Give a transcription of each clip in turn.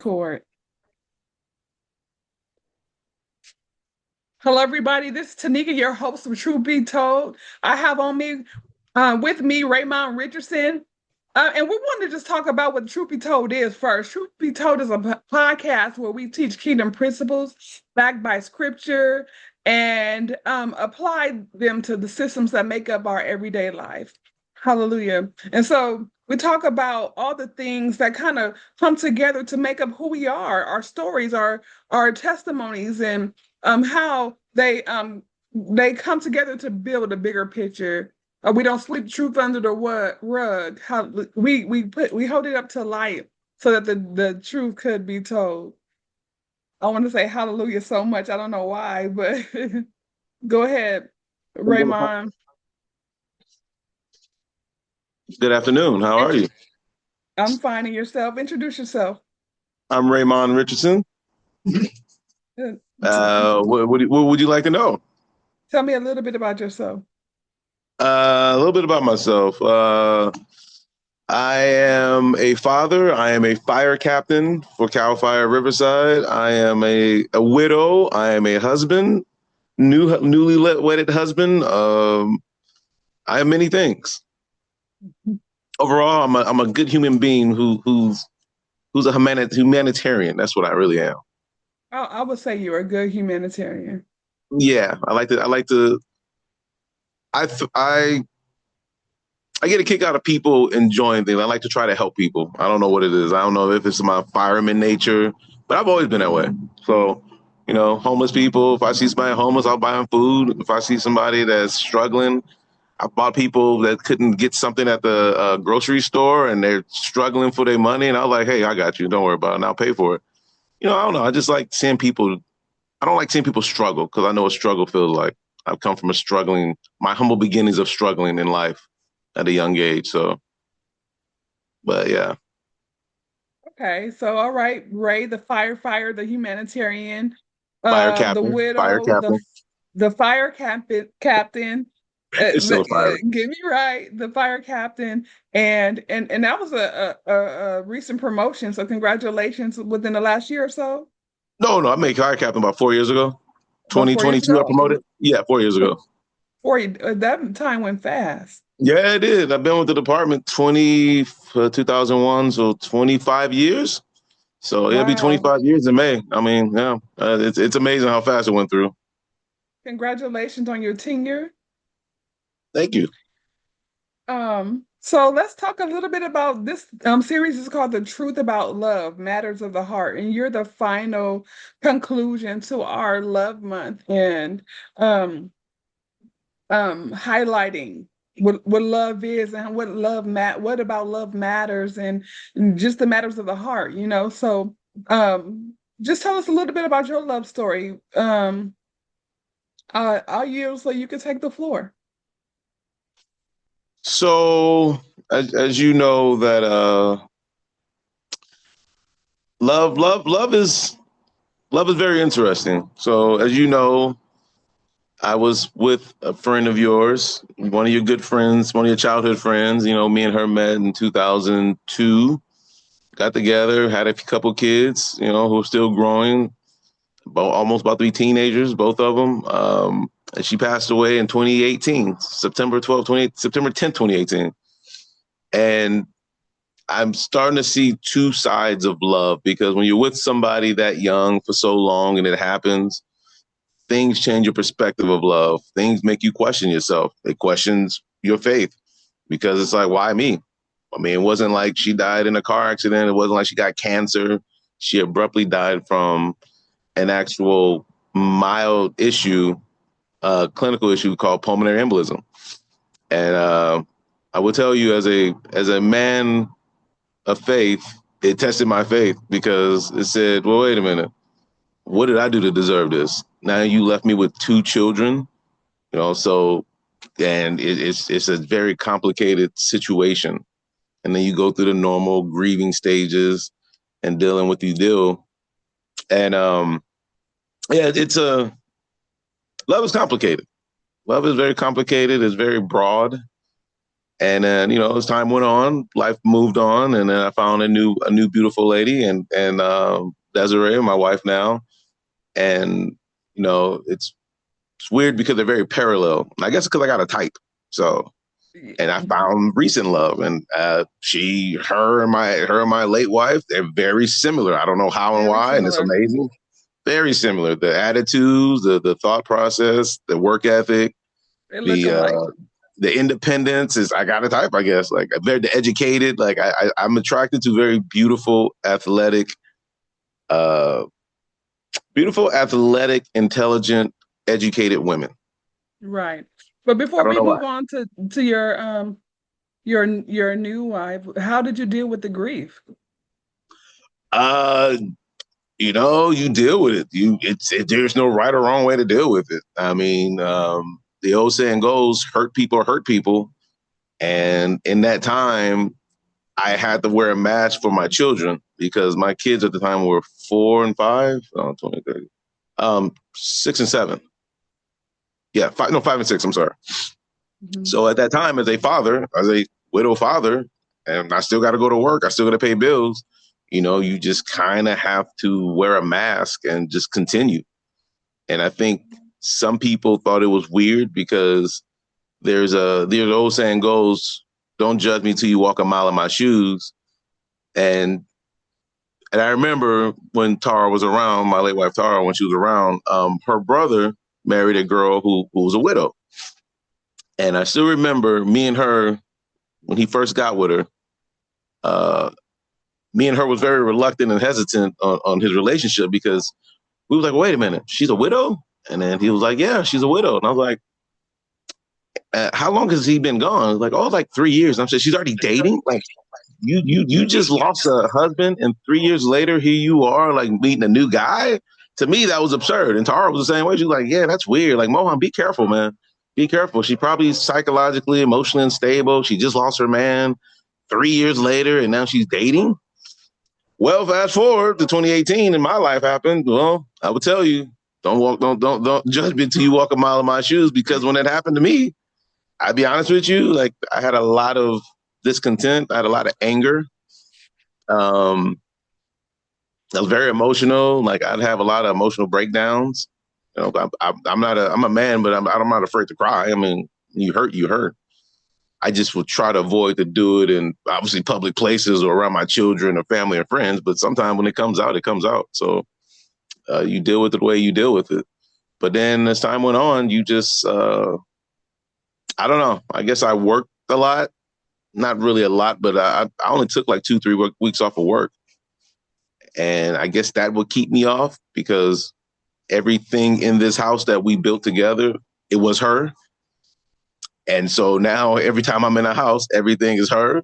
Record. Hello, everybody. This is Tanika, your host of Truth Be Told. I have on me, with me, Raymond Richardson. And we want to just talk about what Truth Be Told is first. Truth Be Told is a podcast where we teach kingdom principles backed by scripture and apply them to the systems that make up our everyday life. Hallelujah. And so we talk about all the things that kind of come together to make up who we are, our stories, our testimonies, and how they come together to build a bigger picture. We don't sweep truth under the rug. How we hold it up to light so that the truth could be told. I want to say hallelujah so much. I don't know why, but go ahead, Raymond. Good afternoon. How are you? I'm finding yourself. Introduce yourself. I'm Raymond Richardson. What would you like to know? Tell me a little bit about yourself. A little bit about myself. I am a father. I am a fire captain for Cal Fire Riverside. I am a widow. I am a husband, newly wedded husband. I am many things. Overall, I'm a good human being who's a humanitarian. That's what I really am. I would say you're a good humanitarian. Yeah, I I get a kick out of people enjoying things. I like to try to help people. I don't know what it is. I don't know if it's my fireman nature, but I've always been that way. So, homeless people, if I see somebody homeless, I'll buy them food. If I see somebody that's struggling, I bought people that couldn't get something at the grocery store and they're struggling for their money. And I was like, hey, I got you. Don't worry about it. And I'll pay for it. I don't know. I just like seeing people. I don't like seeing people struggle because I know what struggle feels like. I've come from my humble beginnings of struggling in life at a young age. So, but yeah, Okay, so all right, Ray, the firefighter, the humanitarian, the fire widow, captain. the fire captain. It's still a fire. Get me right, the fire captain, and that was a recent promotion. So congratulations within the last year or so. No, I made fire captain about 4 years ago. About 4 years 2022, I ago. promoted. Yeah, 4 years ago. That time went fast. Yeah, it did. I've been with the department 2001, so 25 years. So it'll be Wow. 25 years in May. I mean, yeah, it's amazing how fast it went through. Congratulations on your tenure. Thank you. So let's talk a little bit about this series is called The Truth About Love, Matters of the Heart. And you're the final conclusion to our love month and highlighting what love is and what about love matters and just the matters of the heart. So just tell us a little bit about your love story. I'll yield so you can take the floor. So, as you know, that love is very interesting. So, as you know, I was with a friend of yours, one of your good friends, one of your childhood friends. Me and her met in 2002. Got together, had a couple kids, who are still growing, almost about to be teenagers, both of them. And she passed away in 2018, September 10th, 2018. And I'm starting to see two sides of love because when you're with somebody that young for so long and it happens, things change your perspective of love. Things make you question yourself. It questions your faith because it's like, why me? I mean, it wasn't like she died in a car accident. It wasn't like she got cancer. She abruptly died from an actual mild issue, clinical issue called pulmonary embolism. And I will tell you, as a man of faith, it tested my faith because it said, well, wait a minute. What did I do to deserve this? Now you left me with two children, so, and it's a very complicated situation. And then you go through the normal grieving stages and dealing with the deal. And yeah, love is complicated. Love is very complicated. It's very broad. And then, as time went on, life moved on, and then I found a new beautiful lady, and Desiree, my wife now, and it's weird because they're very parallel. I guess because I got a type, so and I found recent love, and her and my late wife, they're very similar. I don't know how and Very why, and it's similar. amazing. Very similar. The attitudes, the thought process, the work ethic, They look the alike. the independence is I got a type, I guess. Like very educated. Like I'm attracted to very uh, beautiful, athletic, intelligent, educated women. Right. But I before don't we know why. move on to your new wife, how did you deal with the grief? Uh, you deal with it. There's no right or wrong way to deal with it. I mean, the old saying goes, hurt people. And in that time, I had to wear a mask for my children because my kids at the time were 4 and 5, 20, 30, 6 and 7. Yeah, five, no, 5 and 6. I'm sorry. Mhm. So at that time, as a father, as a widow father, and I still got to go to work, I still got to pay bills. You just kind of have to wear a mask and just continue. And I think some people thought it was weird because there's old saying goes, "Don't judge me till you walk a mile in my shoes." And and I remember when Tara was around, my late wife Tara, when she was around, her brother married a girl who was a widow. And I still remember me and her when he first got with her. Uh, Me and her was very reluctant and hesitant on his relationship because we was like, wait a minute, she's a widow? And then he was like, yeah, she's a widow. And I was like, how long has he been gone? Like, oh, like 3 years. And I'm saying, she's already dating? Like, you just lost a husband, and 3 years later, here you are, like meeting a new guy. To me, that was absurd. And Tara was the same way. She was like, "Yeah, that's weird. Like, Mohan, be careful, man. Be careful. She probably psychologically, emotionally unstable. She just lost her man 3 years later, and now she's dating." Well, fast forward to 2018, and my life happened. Well, I would tell you, don't judge me until you walk a mile in my shoes. Because when it happened to me, I'd be honest with you, like I had a lot of discontent. I had a lot of anger. Um, I was very emotional. Like I'd have a lot of emotional breakdowns. I'm a man, but I'm not afraid to cry. I mean, you hurt, you hurt. I just would try to avoid to do it in obviously public places or around my children or family or friends. But sometimes when it comes out, it comes out. So you deal with it the way you deal with it. But then as time went on, you just, I don't know. I guess I worked a lot. Not really a lot, but I only took like 2, 3 weeks off of work. And I guess that would keep me off because everything in this house that we built together, it was her. And so now every time I'm in a house, everything is her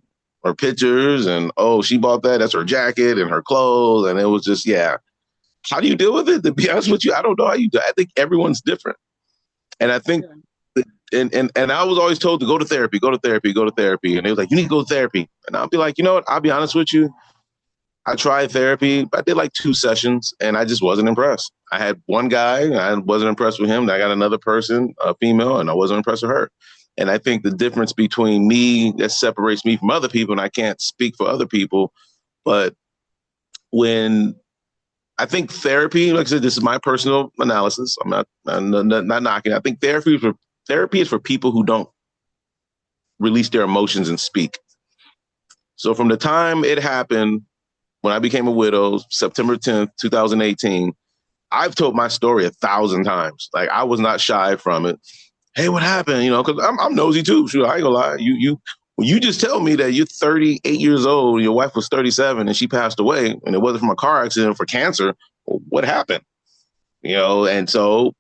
pictures, and oh, she bought that. That's her jacket and her clothes. And it was just, yeah. How do you deal with it? To be honest with you, I don't know how you do. I think everyone's different. And I think, Yeah. and I was always told to go to therapy, go to therapy, go to therapy. And they was like, you need to go to therapy. And I'll be like, you know what? I'll be honest with you. I tried therapy. I did like 2 sessions and I just wasn't impressed. I had one guy, I wasn't impressed with him. I got another person, a female, and I wasn't impressed with her. And I think the difference between me that separates me from other people, and I can't speak for other people, but when I think therapy, like I said, this is my personal analysis. I'm not knocking. I think therapy is for people who don't release their emotions and speak. So from the time it happened, when I became a widow, September 10th, 2018, I've told my story 1,000 times. Like I was not shy from it. Hey, what happened? Because I'm nosy too. Sure, I ain't gonna lie. When you just tell me that you're 38 years old, and your wife was 37, and she passed away, and it wasn't from a car accident, for cancer. Well, what happened? And so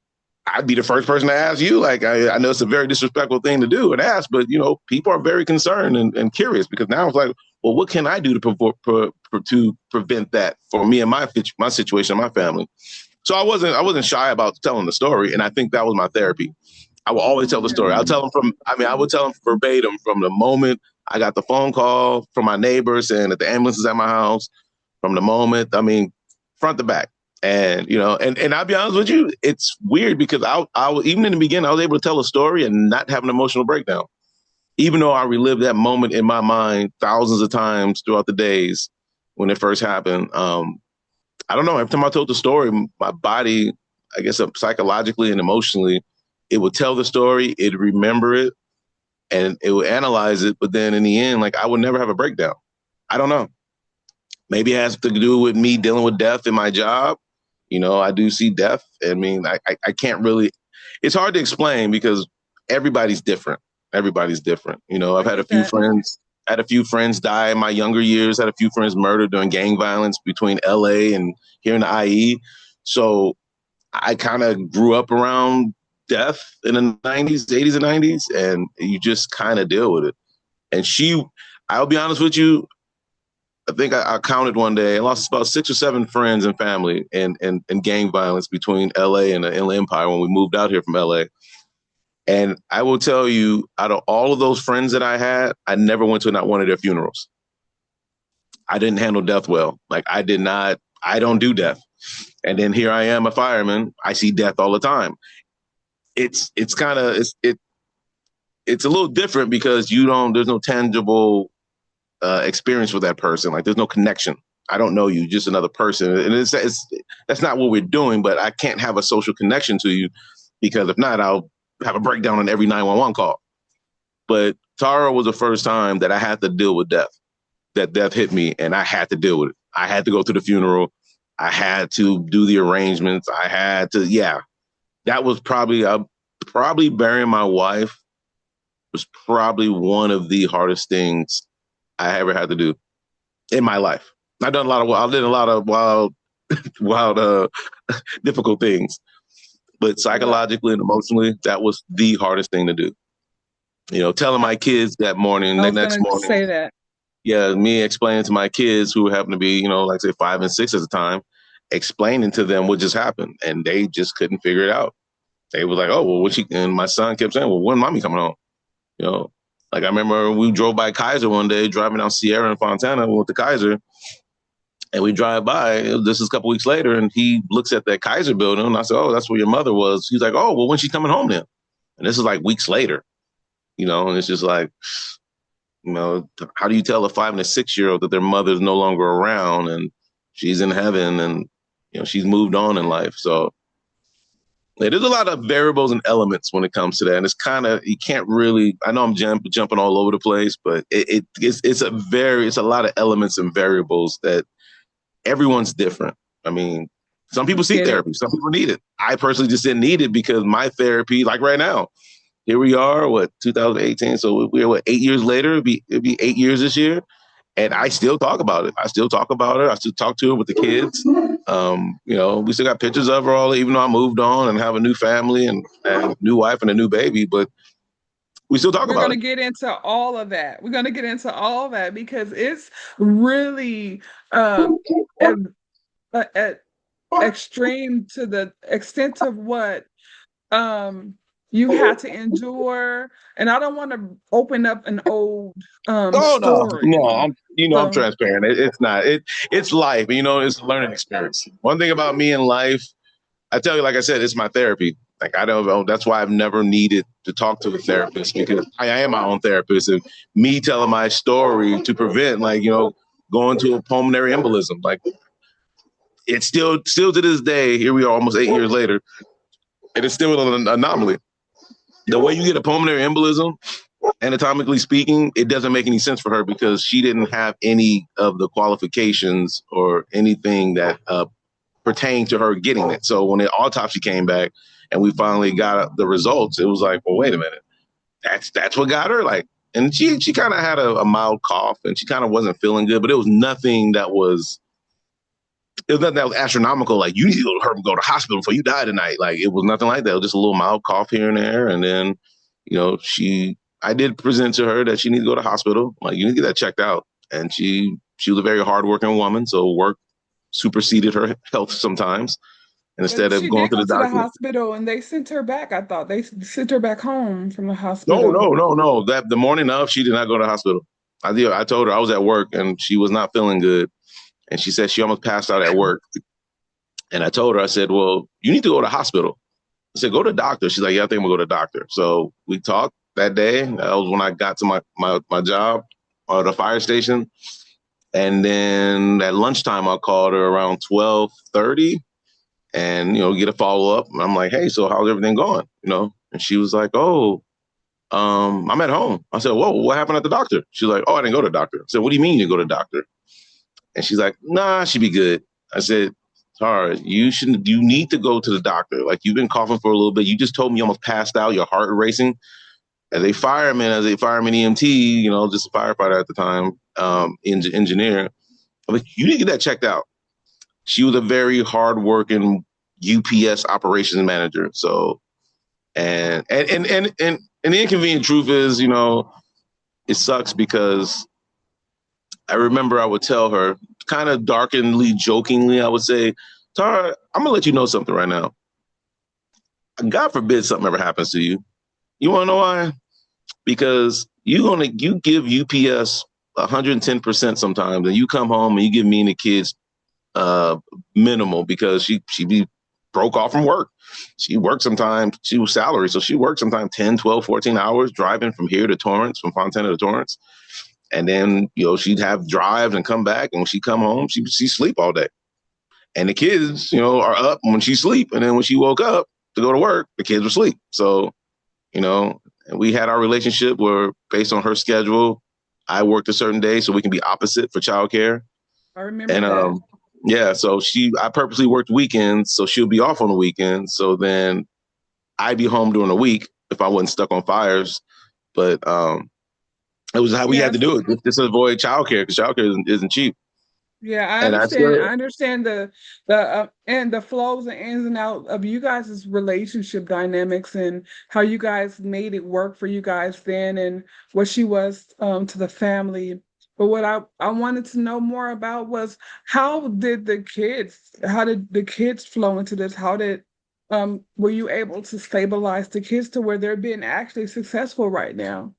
I'd be the first person to ask you. Like I know it's a very disrespectful thing to do and ask, but people are very concerned and curious because now it's like, well, what can I do to prevent that for me and my situation, my family? So I wasn't shy about telling the story, and I think that was my therapy. I will always tell the Yeah. story. I would tell them verbatim from the moment I got the phone call from my neighbor saying that the ambulance is at my house, from the moment, front to back. And I'll be honest with you, it's weird because I even in the beginning, I was able to tell a story and not have an emotional breakdown. even though I relived that moment in my mind thousands of times throughout the days when it first happened. I don't know. Every time I told the story, my body, I guess psychologically and emotionally, it would tell the story, it'd remember it, and it would analyze it. But then in the end, like I would never have a breakdown. I don't know. Maybe it has to do with me dealing with death in my job. I do see death. I mean, I can't really, it's hard to explain because everybody's different. Everybody's different. I've I had a get few that. friends, die in my younger years, had a few friends murdered during gang violence between LA and here in the IE. So I kind of grew up around death in the 90s, 80s and 90s, and you just kind of deal with it. And I'll be honest with you, I think I counted one day. I lost about 6 or 7 friends and family in gang violence between LA and the Inland Empire when we moved out here from LA. And I will tell you, out of all of those friends that I had, I never went to not one of their funerals. I didn't handle death well. Like I did not, I don't do death. And then here I am, a fireman. I see death all the time. It's kind of it's a little different because there's no tangible experience with that person. Like there's no connection. I don't know you, just another person. And that's not what we're doing, but I can't have a social connection to you because if not, I'll have a breakdown on every 911 call. But Tara was the first time that I had to deal with death, that death hit me and I had to deal with it. I had to go to the funeral. I had to do the arrangements. I had to, yeah, that was probably burying my wife was probably one of the hardest things I ever had to do in my life. I did a lot of wild, difficult things, but Well, psychologically and emotionally, that was the hardest thing to do. Telling I, my kids I the was next gonna morning, say that. yeah, me explaining to my kids who happened to be, like say 5 and 6 at the time, explaining to them what just happened, and they just couldn't figure it out. They were like, "Oh, well, and my son kept saying, "Well, when mommy coming home?" You know, like I remember we drove by Kaiser one day, driving down Sierra and Fontana with the Kaiser, and we drive by. This is a couple weeks later, and he looks at that Kaiser building, and I said, "Oh, that's where your mother was." He's like, "Oh, well, when's she coming home then?" And this is like weeks later, and it's just like, how do you tell a 5 and a 6-year-old that their mother is no longer around and she's in heaven and she's moved on in life? So yeah, there's a lot of variables and elements when it comes to that, and it's kind of you can't really. I know I'm jumping all over the place, but it's a lot of elements and variables that everyone's different. I mean, some people seek Get it. therapy, some people need it. I personally just didn't need it because my therapy, like right now, here we are, 2018. So we're 8 years later. It'd be 8 years this year, and I still talk about it. I still talk about her. I still talk to her with the kids. We still got pictures of her all, even though I moved on and have a new family and new wife and a new baby, but we still talk We're about gonna it. get into all of that. We're gonna get into all of that because it's really um, a, a extreme to the extent of what um you had to endure. And I don't want to open up an old Oh no, story. I'm So transparent. It's not. It's life. It's a learning experience. One thing about me in life, I tell you, like I said, it's my therapy. Like I don't know. That's why I've never needed to talk to a therapist because I am my own therapist. And me telling my story to prevent, like going to a pulmonary embolism. Like it's still to this day. Here we are, almost 8 years later, and it's still an anomaly. The way you get a pulmonary embolism, anatomically speaking, it doesn't make any sense for her because she didn't have any of the qualifications or anything that pertained to her getting it. So when the autopsy came back and we finally got the results, it was like, well, wait a minute, that's what got her. Like, and she kind of had a mild cough and she kind of wasn't feeling good, but it was nothing that was astronomical. Like you need to go to hospital before you die tonight. Like it was nothing like that. It was just a little mild cough here and there. And then, I did present to her that she needed to go to hospital. Like you need to get that checked out. And she was a very hardworking woman. So work superseded her health sometimes. And instead but of she going did to go the to the doctor, hospital and they sent her back. I thought they sent her back home from the no, hospital. no, no, no. That the morning of, she did not go to the hospital. I told her I was at work and she was not feeling good. And she said she almost passed out at work. And I told her, I said, well, you need to go to the hospital. I said, go to the doctor. She's like, yeah, I think I'm gonna go to the doctor. So we talked that day. That was when I got to my job or the fire station. And then at lunchtime, I called her around 12:30 and, get a follow up. And I'm like, hey, so how's everything going? And she was like, oh, I'm at home. I said, whoa, what happened at the doctor? She's like, oh, I didn't go to the doctor. I said, what do you mean you go to the doctor? And she's like, nah, she'd be good. I said, Tara, you need to go to the doctor. Like, you've been coughing for a little bit. You just told me you almost passed out, your heart racing. As a fireman EMT, just a firefighter at the time, engineer, I'm like, you need to get that checked out. She was a very hardworking UPS operations manager. So, and the inconvenient truth is, it sucks because I remember I would tell her, kind of darkenly, jokingly, I would say, Tara, I'm gonna let you know something right now. God forbid something ever happens to you. You want to know why? Because you give UPS 110% sometimes, and you come home and you give me and the kids uh minimal because she be broke off from work. She worked sometimes, she was salary, so she worked sometimes 10, 12, 14 hours driving from here to Torrance, from Fontana to Torrance. And then, she'd have drives and come back. And when she come home, she sleep all day. And the kids, are up when she sleep. And then when she woke up to go to work, the kids were asleep. So, and we had our relationship where based on her schedule, I worked a certain day so we can be opposite for childcare. I remember And that. yeah, so I purposely worked weekends so she'll be off on the weekends. So then I'd be home during the week if I wasn't stuck on fires. But it was how we had to Yes. do it just to avoid childcare because childcare isn't cheap. Yeah, I And I understand. still, I understand and the flows and ins and outs of you guys' relationship dynamics and how you guys made it work for you guys then and what she was to the family. But what I wanted to know more about was how did the kids flow into this? How did were you able to stabilize the kids to where they're being actually successful right now?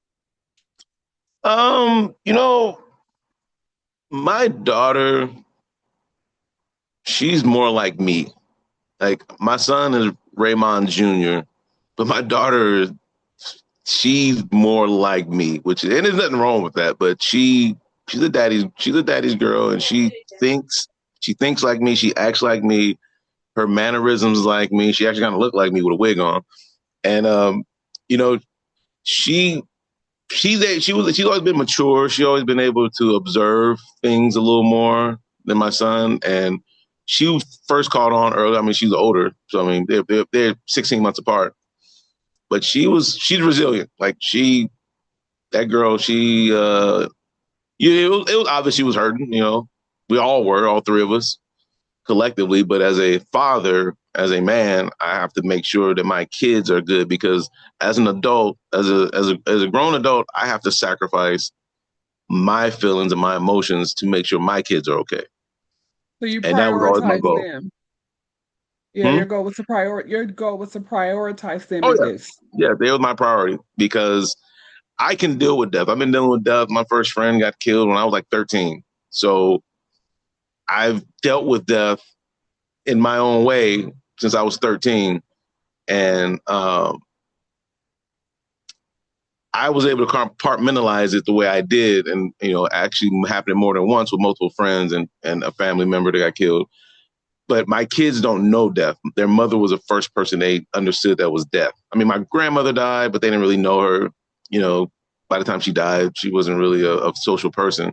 um, you know, my daughter, she's more like me. Like my son is Raymond Jr., but my daughter, she's more like me, and there's nothing wrong with that. But she's a daddy's girl, and she thinks like me, she acts like me, her mannerisms like me. She actually kind of look like me with a wig on, and you know, she she's always been mature. She always been able to observe things a little more than my son, and she first caught on early. I mean, she's older, so I mean they're 16 months apart. But she's resilient. Like that girl, it was obvious she was hurting. We all were, all three of us collectively. But as a father, as a man, I have to make sure that my kids are good because as an adult, as a grown adult, I have to sacrifice my feelings and my emotions to make sure my kids are okay. So you And that was always my prioritize goal. them. Yeah, Hmm? your goal was to prioritize them Oh in yeah, this. yeah. They was my priority because I can deal with death. I've been dealing with death. My first friend got killed when I was like 13, so I've dealt with death in my own way since I was 13, and I was able to compartmentalize it the way I did, and actually happened more than once with multiple friends and a family member that got killed. But my kids don't know death. Their mother was the first person they understood that was death. I mean, my grandmother died, but they didn't really know her. You know, by the time she died, she wasn't really a social person.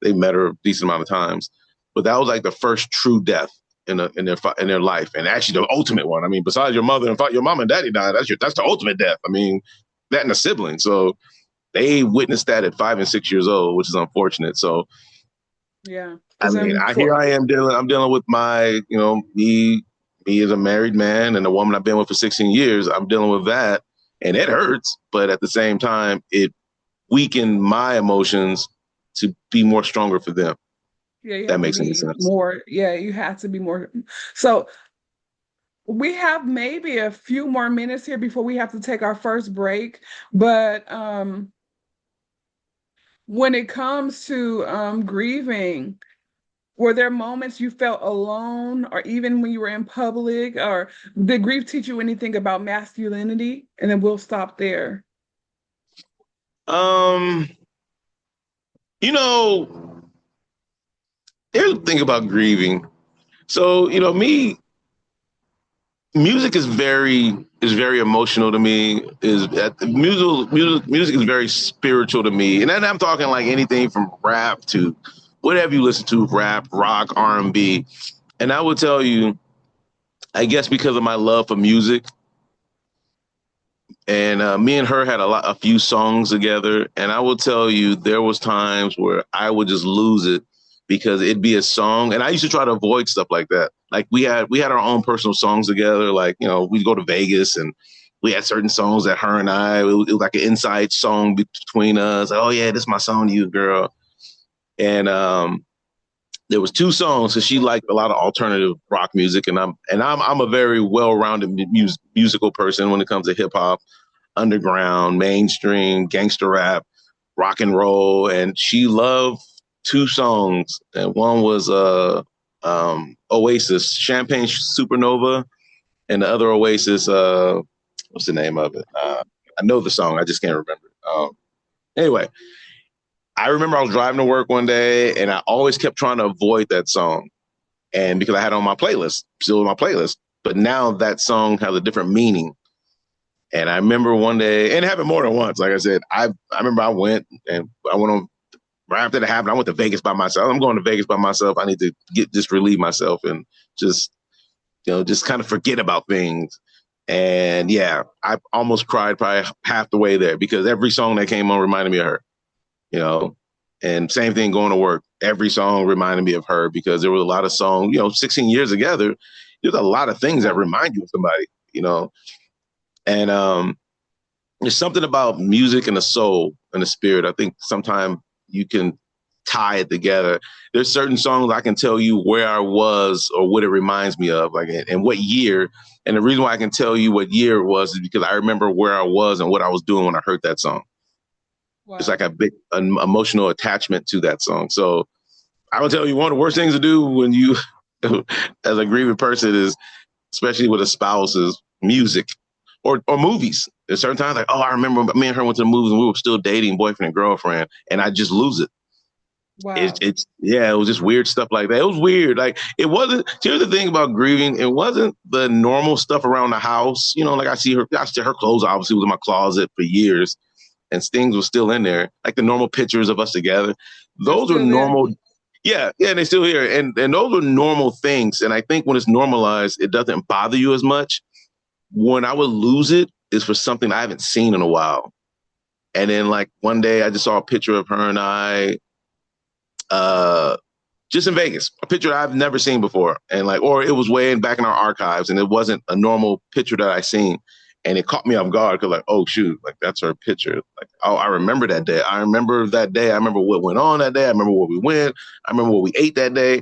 They met her a decent amount of times, but that was like the first true death in their life, and actually the ultimate one. I mean, besides your mother and your mom and daddy died, that's the ultimate death. I mean, that and a sibling. So they witnessed that at 5 and 6 years old, which is unfortunate. So Yeah, I because mean, I'm here for I am I'm dealing with me as a married man and a woman I've been with for 16 years. I'm dealing with that and it hurts, but at the same time, it weakened my emotions to be more stronger for them. yeah, you That have to makes any be sense. more. Yeah, you have to be more. So we have maybe a few more minutes here before we have to take our first break. But when it comes to grieving, were there moments you felt alone, or even when you were in public, or did grief teach you anything about masculinity? And then we'll stop there. Um, you know, here's the thing about grieving. So, me, music is very emotional to me. Music is very spiritual to me, and then I'm talking like anything from rap to whatever you listen to, rap, rock, R&B. And I would tell you, I guess because of my love for music, and me and her had a few songs together, and I will tell you, there was times where I would just lose it because it'd be a song, and I used to try to avoid stuff like that. Like we had our own personal songs together. Like we'd go to Vegas, and we had certain songs that her and it was like an inside song between us. Like, oh yeah, this is my song to you, girl. And there was two songs, so she liked a lot of alternative rock music, and I'm a very well-rounded musical person when it comes to hip hop, underground, mainstream, gangster rap, rock and roll, and she loved two songs. And one was Oasis, Champagne Supernova, and the other Oasis, what's the name of it? I know the song, I just can't remember. Anyway, I remember I was driving to work one day, and I always kept trying to avoid that song, and because I had it on my playlist, still on my playlist, but now that song has a different meaning. And I remember one day, and it happened more than once. Like I said, I remember I went on right after that happened. I went to Vegas by myself. I'm going to Vegas by myself. I need to just relieve myself and just just kind of forget about things. And yeah, I almost cried probably half the way there because every song that came on reminded me of her. You know, and same thing going to work. Every song reminded me of her because there were a lot of songs. 16 years together, there's a lot of things that remind you of somebody. You know, and there's something about music and the soul and the spirit. I think sometimes you can tie it together. There's certain songs I can tell you where I was or what it reminds me of, like and what year. And the reason why I can tell you what year it was is because I remember where I was and what I was doing when I heard that song. It's Wow. like a big an emotional attachment to that song. So I will tell you, one of the worst things to do when you, as a grieving person, is especially with a spouse, is music or movies. There's certain times like, oh, I remember me and her went to the movies and we were still dating, boyfriend and girlfriend, and I just lose it. Wow. Yeah, it was just weird stuff like that. It was weird. Like it wasn't. Here's the thing about grieving: it wasn't the normal stuff around the house. Like I see her clothes obviously was in my closet for years, and things was still in there, like the normal pictures of us together. They're Those are still there. normal. Yeah, yeah, and they're still here, and those are normal things. And I think when it's normalized, it doesn't bother you as much. When I would lose it is for something I haven't seen in a while. And then like one day I just saw a picture of her and I uh just in Vegas, a picture I've never seen before. And like, or it was way back in our archives and it wasn't a normal picture that I seen. And it caught me off guard because like, oh shoot, like that's her picture. Like, oh, I remember that day. I remember that day. I remember what went on that day. I remember where we went. I remember what we ate that day.